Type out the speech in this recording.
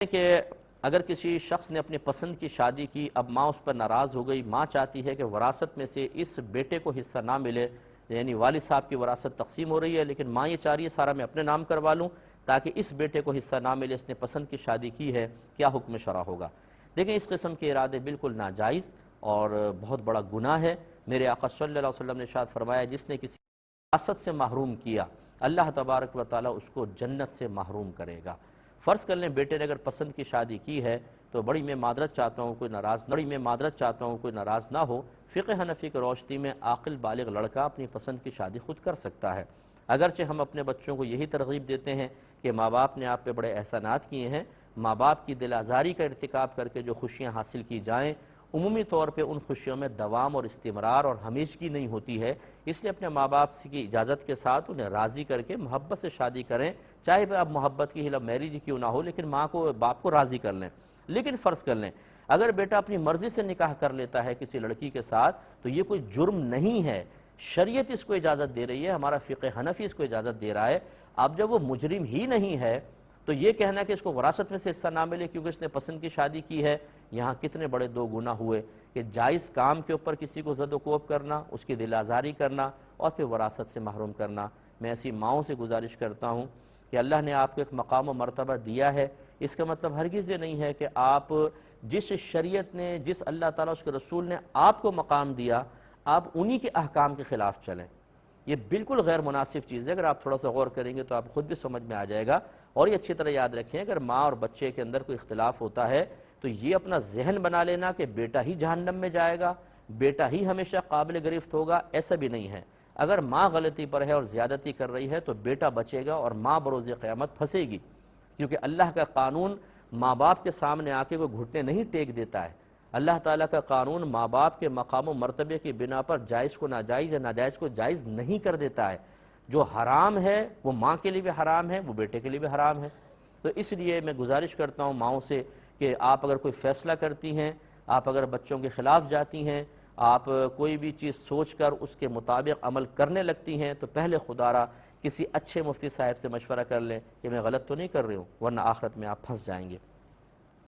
کہ اگر کسی شخص نے اپنی پسند کی شادی کی، اب ماں اس پر ناراض ہو گئی، ماں چاہتی ہے کہ وراثت میں سے اس بیٹے کو حصہ نہ ملے، یعنی والد صاحب کی وراثت تقسیم ہو رہی ہے لیکن ماں یہ چاہ رہی ہے سارا میں اپنے نام کروا لوں تاکہ اس بیٹے کو حصہ نہ ملے، اس نے پسند کی شادی کی ہے، کیا حکم شرع ہوگا؟ دیکھیں اس قسم کے ارادے بالکل ناجائز اور بہت بڑا گناہ ہے۔ میرے آقا صلی اللہ علیہ وسلم نے ارشاد فرمایا جس نے کسی وراثت سے محروم کیا، اللہ تبارک و تعالیٰ اس کو جنت سے محروم کرے گا۔ فرض کر لیں بیٹے نے اگر پسند کی شادی کی ہے تو بڑی میں معذرت چاہتا ہوں کوئی ناراض نہ ہو، فقہ حنفی کی روشنی میں عاقل بالغ لڑکا اپنی پسند کی شادی خود کر سکتا ہے۔ اگرچہ ہم اپنے بچوں کو یہی ترغیب دیتے ہیں کہ ماں باپ نے آپ پہ بڑے احسانات کیے ہیں، ماں باپ کی دل آزاری کا ارتکاب کر کے جو خوشیاں حاصل کی جائیں عمومی طور پہ ان خوشیوں میں دوام اور استمرار اور ہمیشگی نہیں ہوتی ہے، اس لیے اپنے ماں باپ کی اجازت کے ساتھ انہیں راضی کر کے محبت سے شادی کریں، چاہے اب محبت کی لو میرج کیوں نہ ہو لیکن ماں کو باپ کو راضی کر لیں۔ لیکن فرض کر لیں اگر بیٹا اپنی مرضی سے نکاح کر لیتا ہے کسی لڑکی کے ساتھ تو یہ کوئی جرم نہیں ہے، شریعت اس کو اجازت دے رہی ہے، ہمارا فقہ حنفی اس کو اجازت دے رہا ہے۔ اب جب وہ مجرم ہی نہیں ہے تو یہ کہنا کہ اس کو وراثت میں سے حصہ نہ ملے کیونکہ اس نے پسند کی شادی کی ہے، یہاں کتنے بڑے دو گناہ ہوئے کہ جائز کام کے اوپر کسی کو زد و کوب کرنا، اس کی دل آزاری کرنا اور پھر وراثت سے محروم کرنا۔ میں ایسی ماؤں سے گزارش کرتا ہوں کہ اللہ نے آپ کو ایک مقام و مرتبہ دیا ہے، اس کا مطلب ہرگز یہ نہیں ہے کہ آپ جس شریعت نے، جس اللہ تعالیٰ اس کے رسول نے آپ کو مقام دیا، آپ انہی کے احکام کے خلاف چلیں۔ یہ بالکل غیر مناسب چیز ہے، اگر آپ تھوڑا سا غور کریں گے تو آپ خود بھی سمجھ میں آ جائے گا۔ اور یہ اچھی طرح یاد رکھیں اگر ماں اور بچے کے اندر کوئی اختلاف ہوتا ہے تو یہ اپنا ذہن بنا لینا کہ بیٹا ہی جہنم میں جائے گا، بیٹا ہی ہمیشہ قابل گرفت ہوگا، ایسا بھی نہیں ہے۔ اگر ماں غلطی پر ہے اور زیادتی کر رہی ہے تو بیٹا بچے گا اور ماں بروز قیامت پھنسے گی، کیونکہ اللہ کا قانون ماں باپ کے سامنے آ کے وہ گھٹنے نہیں ٹیک دیتا ہے۔ اللہ تعالیٰ کا قانون ماں باپ کے مقام و مرتبے کی بنا پر جائز کو ناجائز یا ناجائز کو جائز نہیں کر دیتا ہے۔ جو حرام ہے وہ ماں کے لیے بھی حرام ہے، وہ بیٹے کے لیے بھی حرام ہے۔ تو اس لیے میں گزارش کرتا ہوں ماؤں سے کہ آپ اگر کوئی فیصلہ کرتی ہیں، آپ اگر بچوں کے خلاف جاتی ہیں، آپ کوئی بھی چیز سوچ کر اس کے مطابق عمل کرنے لگتی ہیں تو پہلے خدا را کسی اچھے مفتی صاحب سے مشورہ کر لیں کہ میں غلط تو نہیں کر رہی ہوں، ورنہ آخرت میں آپ پھنس جائیں گے۔